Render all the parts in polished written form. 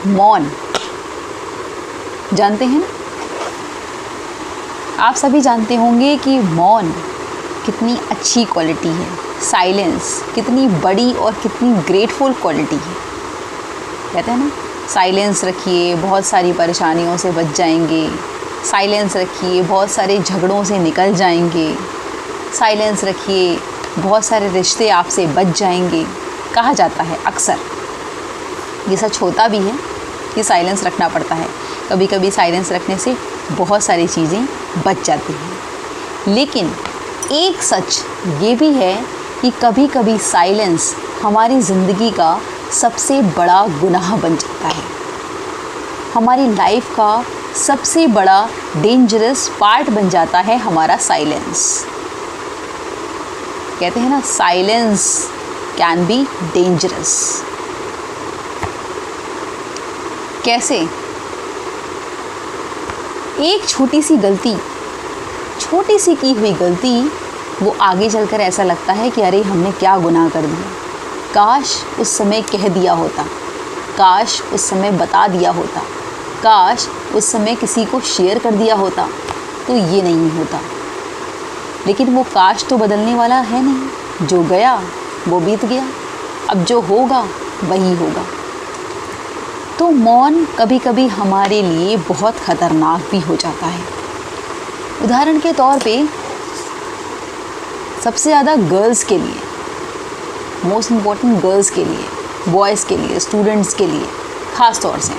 मौन, जानते हैं? आप सभी जानते होंगे कि मौन कितनी अच्छी क्वालिटी है, साइलेंस कितनी बड़ी और कितनी ग्रेटफुल क्वालिटी है। कहते हैं ना, साइलेंस रखिए बहुत सारी परेशानियों से बच जाएंगे, साइलेंस रखिए बहुत सारे झगड़ों से निकल जाएंगे, साइलेंस रखिए बहुत सारे रिश्ते आपसे बच जाएंगे। कहा जाता है अक्सर, ये सच होता भी है कि साइलेंस रखना पड़ता है। कभी कभी साइलेंस रखने से बहुत सारी चीज़ें बच जाती हैं। लेकिन एक सच ये भी है कि कभी कभी साइलेंस हमारी ज़िंदगी का सबसे बड़ा गुनाह बन जाता है। हमारी लाइफ का सबसे बड़ा डेंजरस पार्ट बन जाता है हमारा साइलेंस। कहते हैं ना, साइलेंस कैन बी डेंजरस। कैसे? एक छोटी सी गलती, छोटी सी की हुई गलती, वो आगे चलकर ऐसा लगता है कि अरे हमने क्या गुनाह कर दिया, काश उस समय कह दिया होता, काश उस समय बता दिया होता, काश उस समय किसी को शेयर कर दिया होता तो ये नहीं होता। लेकिन वो काश तो बदलने वाला है नहीं, जो गया वो बीत गया, अब जो होगा वही होगा। तो मौन कभी कभी हमारे लिए बहुत ख़तरनाक भी हो जाता है। उदाहरण के तौर पे सबसे ज़्यादा गर्ल्स के लिए, मोस्ट इम्पॉर्टेंट गर्ल्स के लिए, बॉयज़ के लिए, स्टूडेंट्स के लिए ख़ास तौर से,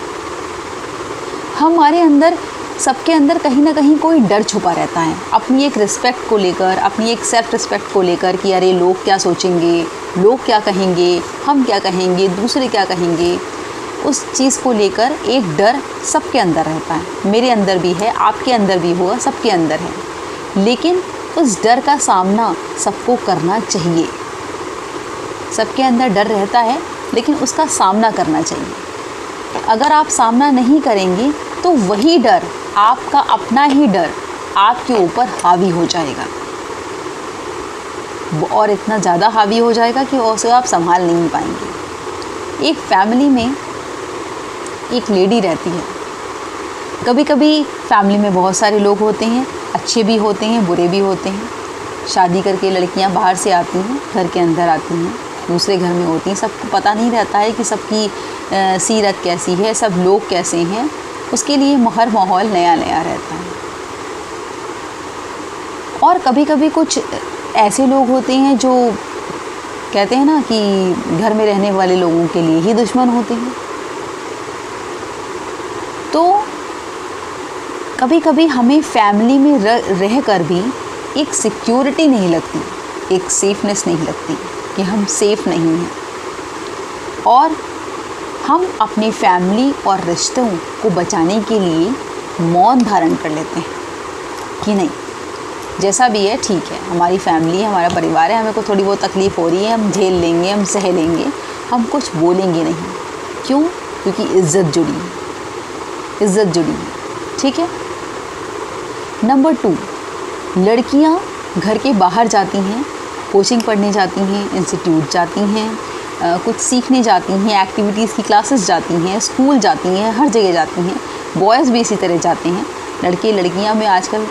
हमारे अंदर, सबके अंदर कहीं ना कहीं कोई डर छुपा रहता है अपनी एक रिस्पेक्ट को लेकर, अपनी एक सेल्फ रिस्पेक्ट को लेकर कि अरे लोग क्या सोचेंगे, लोग क्या कहेंगे, हम क्या कहेंगे, दूसरे क्या कहेंगे। उस चीज़ को लेकर एक डर सबके अंदर रहता है, मेरे अंदर भी है, आपके अंदर भी होगा, सबके अंदर है। लेकिन उस डर का सामना सबको करना चाहिए। सबके अंदर डर रहता है लेकिन उसका सामना करना चाहिए। अगर आप सामना नहीं करेंगे तो वही डर, आपका अपना ही डर, आपके ऊपर हावी हो जाएगा, और इतना ज़्यादा हावी हो जाएगा कि उसे आप संभाल नहीं पाएंगे। एक फैमिली में एक लेडी रहती है। कभी कभी फैमिली में बहुत सारे लोग होते हैं, अच्छे भी होते हैं, बुरे भी होते हैं। शादी करके लड़कियां बाहर से आती हैं, घर के अंदर आती हैं, दूसरे घर में होती हैं। सबको पता नहीं रहता है कि सबकी सीरत कैसी है, सब लोग कैसे हैं। उसके लिए हर माहौल नया नया रहता है। और कभी कभी कुछ ऐसे लोग होते हैं जो कहते हैं ना कि घर में रहने वाले लोगों के लिए ही दुश्मन होते हैं। तो कभी कभी हमें फैमिली में रह कर भी एक सिक्योरिटी नहीं लगती, एक सेफनेस नहीं लगती कि हम सेफ़ नहीं हैं, और हम अपनी फैमिली और रिश्तों को बचाने के लिए मौन धारण कर लेते हैं कि नहीं, जैसा भी है ठीक है, हमारी फैमिली है, हमारा परिवार है, हमें को थोड़ी बहुत तकलीफ़ हो रही है, हम झेल लेंगे, हम सह लेंगे, हम कुछ बोलेंगे नहीं। क्यों? क्योंकि इज़्ज़त जुड़ी है, इज़्ज़त जुड़ी है। ठीक है। नंबर 2, लड़कियां घर के बाहर जाती हैं, कोचिंग पढ़ने जाती हैं, इंस्टीट्यूट जाती हैं, कुछ सीखने जाती हैं, एक्टिविटीज़ की क्लासेस जाती हैं, स्कूल जाती हैं, हर जगह जाती हैं। बॉयज़ भी इसी तरह जाते हैं। लड़के लड़कियां में आजकल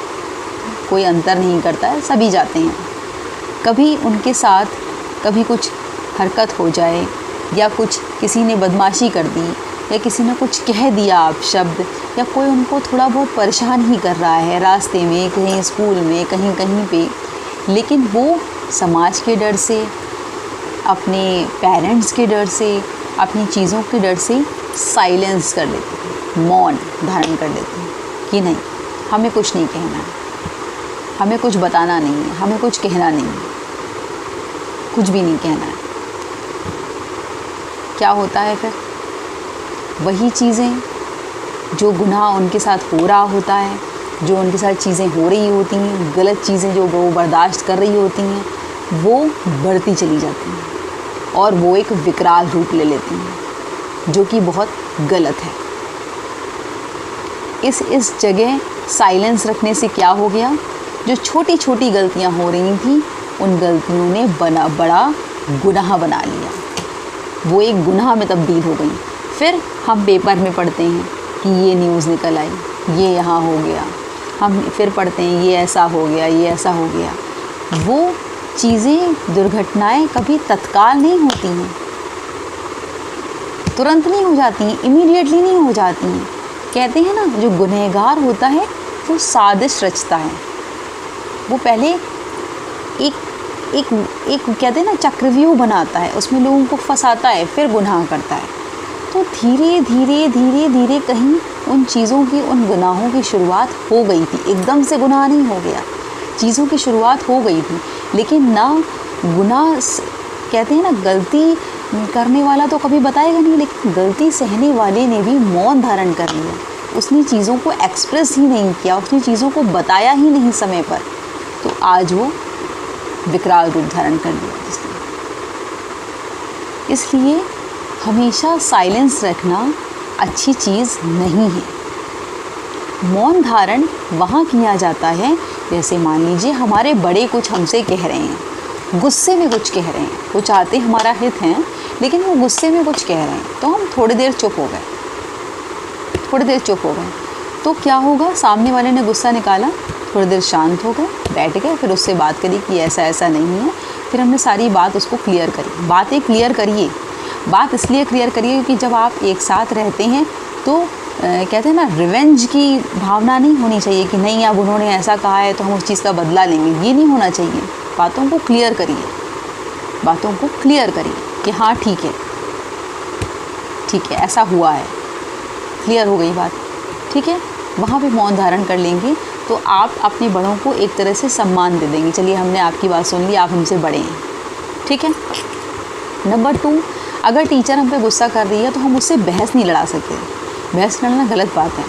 कोई अंतर नहीं करता है, सभी जाते हैं। कभी उनके साथ कभी कुछ हरकत हो जाए, या कुछ किसी ने बदमाशी कर दी, या किसी ने कुछ कह दिया आप शब्द, या कोई उनको थोड़ा बहुत परेशान ही कर रहा है रास्ते में, कहीं स्कूल में, कहीं कहीं पे, लेकिन वो समाज के डर से, अपने पेरेंट्स के डर से, अपनी चीज़ों के डर से साइलेंस कर लेते हैं, मौन धारण कर लेते हैं कि नहीं, हमें कुछ नहीं कहना है, हमें कुछ बताना नहीं है, हमें कुछ कहना नहीं है, कुछ भी नहीं कहना है। क्या होता है फिर? वही चीज़ें जो गुनाह उनके साथ हो रहा होता है, जो उनके साथ चीज़ें हो रही होती हैं, गलत चीज़ें जो वो बर्दाश्त कर रही होती हैं, वो बढ़ती चली जाती हैं और वो एक विकराल रूप ले लेती हैं, जो कि बहुत गलत है। इस जगह साइलेंस रखने से क्या हो गया? जो छोटी छोटी गलतियां हो रही थी, उन गलतियों ने बड़ा गुनाह बना लिया, वो एक गुनाह में तब्दील हो गई। फिर हम पेपर में पढ़ते हैं कि ये न्यूज़ निकल आई, ये यहाँ हो गया, हम फिर पढ़ते हैं ये ऐसा हो गया, ये ऐसा हो गया। वो चीज़ें, दुर्घटनाएं कभी तत्काल नहीं होती हैं, तुरंत नहीं हो जाती हैं, इमीडिएटली नहीं हो जाती हैं। कहते हैं ना, जो गुनहगार होता है वो साजिश रचता है, वो पहले एक कहते हैं ना चक्रव्यूह बनाता है, उसमें लोगों को फंसाता है, फिर गुनाह करता है। तो धीरे धीरे कहीं उन चीज़ों की, उन गुनाहों की शुरुआत हो गई थी। एकदम से गुनाह नहीं हो गया, चीज़ों की शुरुआत हो गई थी, लेकिन ना गुनाह, कहते हैं ना गलती करने वाला तो कभी बताएगा नहीं, लेकिन गलती सहने वाले ने भी मौन धारण कर लिया। उसने चीज़ों को एक्सप्रेस ही नहीं किया, उसने चीज़ों को बताया ही नहीं समय पर, तो आज वो विकराल रूप धारण कर लिया जिसने। इसलिए हमेशा साइलेंस रखना अच्छी चीज़ नहीं है। मौन धारण वहाँ किया जाता है, जैसे मान लीजिए हमारे बड़े कुछ हमसे कह रहे हैं, गुस्से में कुछ कह रहे हैं, वो चाहते हमारा हित है लेकिन वो गुस्से में कुछ कह रहे हैं, तो हम थोड़ी देर चुप हो गए, तो क्या होगा, सामने वाले ने गुस्सा निकाला, थोड़ी देर शांत हो गए, बैठ गए, फिर उससे बात करी कि ऐसा नहीं है, फिर हमने सारी बात उसको क्लियर करी। बातें क्लियर करिए, बात इसलिए क्लियर करिए क्योंकि जब आप एक साथ रहते हैं तो कहते हैं ना, रिवेंज की भावना नहीं होनी चाहिए कि नहीं अब उन्होंने ऐसा कहा है तो हम उस चीज़ का बदला लेंगे, ये नहीं होना चाहिए। बातों को क्लियर करिए कि हाँ ठीक है ऐसा हुआ है, क्लियर हो गई बात, ठीक है। वहाँ पे मौन धारण कर लेंगे तो आप अपने बड़ों को एक तरह से सम्मान दे देंगे, चलिए हमने आपकी बात सुन ली, आप हमसे बड़े हैं, ठीक है। नंबर 2, अगर टीचर हम पे गुस्सा कर रही है तो हम उससे बहस नहीं लड़ा सकते, बहस लड़ना गलत बात है।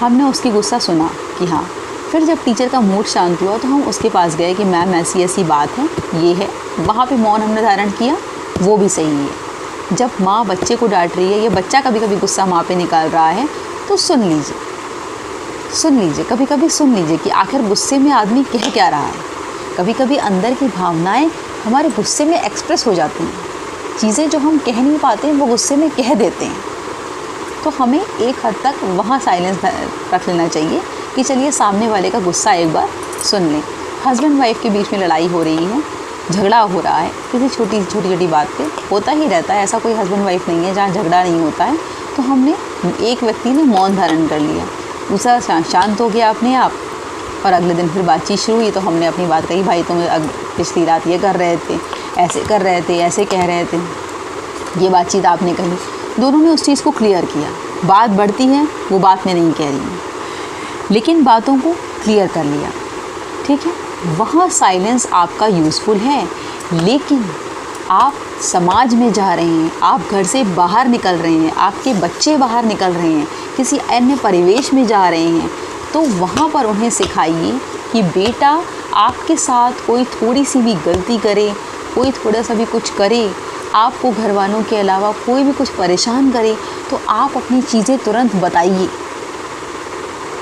हमने उसकी गुस्सा सुना कि हाँ, फिर जब टीचर का मूड शांत हुआ तो हम उसके पास गए कि मैम ऐसी बात है, ये है, वहाँ पे मौन हमने धारण किया, वो भी सही है। जब माँ बच्चे को डांट रही है या बच्चा कभी कभी गुस्सा माँ पे निकाल रहा है तो सुन लीजिए, कभी सुन लीजिए कि आखिर गुस्से में आदमी कह क्या रहा है। कभी कभी अंदर की भावनाएं हमारे गुस्से में एक्सप्रेस हो जाती हैं, चीज़ें जो हम कह नहीं पाते हैं वो गुस्से में कह देते हैं। तो हमें एक हद तक वहाँ साइलेंस रख लेना चाहिए कि चलिए सामने वाले का गुस्सा एक बार सुन लें। हस्बैंड वाइफ के बीच में लड़ाई हो रही है, झगड़ा हो रहा है, किसी छोटी बात पे होता ही रहता है, ऐसा कोई हस्बैंड वाइफ नहीं है जहाँ झगड़ा नहीं होता है। तो हमने, एक व्यक्ति ने मौन धारण कर लिया, दूसरा शांत हो गया अपने आप, और अगले दिन फिर बातचीत शुरू हुई तो हमने अपनी बात कही, भाई तुम पिछली रात ये कर रहे थे, ऐसे कर रहे थे, ऐसे कह रहे थे, ये बातचीत आपने कही। दोनों ने उस चीज़ को क्लियर किया, बात बढ़ती है, वो बात में नहीं कह रही है, लेकिन बातों को क्लियर कर लिया, ठीक है। वहाँ साइलेंस आपका यूज़फुल है। लेकिन आप समाज में जा रहे हैं, आप घर से बाहर निकल रहे हैं, आपके बच्चे बाहर निकल रहे हैं, किसी अन्य परिवेश में जा रहे हैं, तो वहाँ पर उन्हें सिखाइए कि बेटा आपके साथ कोई थोड़ी सी भी गलती करे, कोई थोड़ा सा भी कुछ करे, आपको घर वालों के अलावा कोई भी कुछ परेशान करे तो आप अपनी चीज़ें तुरंत बताइए।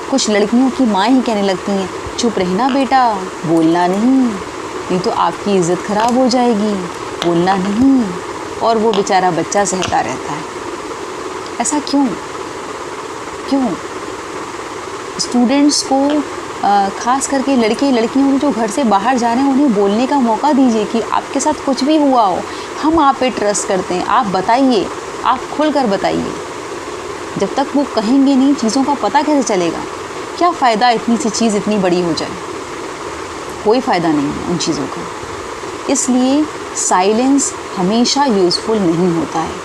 कुछ लड़कियों की माँ ही कहने लगती हैं, चुप रहना बेटा, बोलना नहीं तो आपकी इज़्ज़त ख़राब हो जाएगी, बोलना नहीं, और वो बेचारा बच्चा सहता रहता है। ऐसा क्यों? स्टूडेंट्स को ख़ास करके लड़के लड़कियों जो घर से बाहर जा रहे हैं उन्हें बोलने का मौका दीजिए कि आपके साथ कुछ भी हुआ हो, हम आप पे ट्रस्ट करते हैं, आप बताइए, आप खुल कर बताइए। जब तक वो कहेंगे नहीं, चीज़ों का पता कैसे चलेगा? क्या फ़ायदा इतनी सी चीज़ इतनी बड़ी हो जाए? कोई फ़ायदा नहीं है उन चीज़ों का। इसलिए साइलेंस हमेशा यूज़फुल नहीं होता है।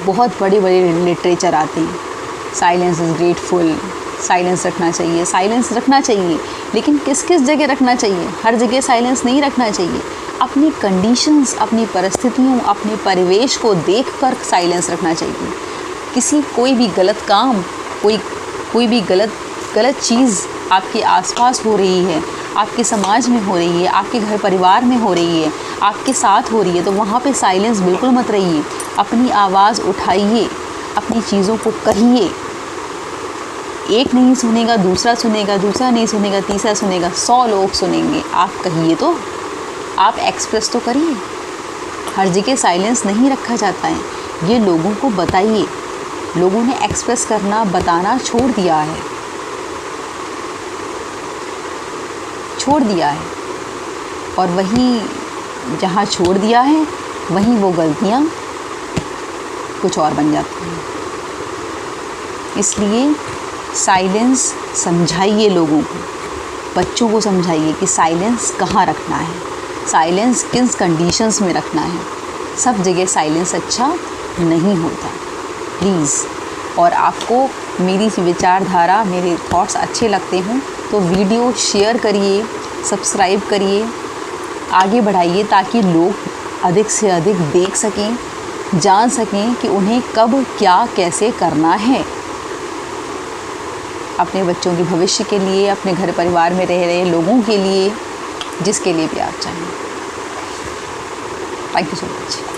बहुत बड़े लिटरेचर आते हैं, साइलेंस इज़ ग्रेटफुल, साइलेंस रखना चाहिए, लेकिन किस किस जगह रखना चाहिए? हर जगह साइलेंस नहीं रखना चाहिए। अपनी कंडीशंस, अपनी परिस्थितियों, अपने परिवेश को देखकर साइलेंस रखना चाहिए। कोई भी गलत काम, कोई भी गलत चीज़ आपके आसपास हो रही है, आपके समाज में हो रही है, आपके घर परिवार में हो रही है, आपके साथ हो रही है, तो वहाँ पे साइलेंस बिल्कुल मत रहिए। अपनी आवाज़ उठाइए, अपनी चीज़ों को कहिए। एक नहीं सुनेगा, दूसरा सुनेगा, दूसरा नहीं सुनेगा, तीसरा सुनेगा, 100 लोग सुनेंगे। आप कहिए तो, आप एक्सप्रेस तो करिए। हर जगह साइलेंस नहीं रखा जाता है। ये लोगों को बताइए। लोगों ने एक्सप्रेस करना, बताना छोड़ दिया है, और वहीं जहाँ छोड़ दिया है वहीं वो गलतियाँ कुछ और बन जाती हैं। इसलिए साइलेंस समझाइए लोगों को, बच्चों को समझाइए कि साइलेंस कहाँ रखना है, साइलेंस किन कंडीशंस में रखना है। सब जगह साइलेंस अच्छा नहीं होता, प्लीज़। और आपको मेरी विचारधारा, मेरे थॉट्स अच्छे लगते हों तो वीडियो शेयर करिए, सब्सक्राइब करिए, आगे बढ़ाइए, ताकि लोग अधिक से अधिक देख सकें, जान सकें कि उन्हें कब क्या कैसे करना है। अपने बच्चों के भविष्य के लिए, अपने घर परिवार में रह रहे लोगों के लिए, जिसके लिए भी आप चाहें। Thank you so much.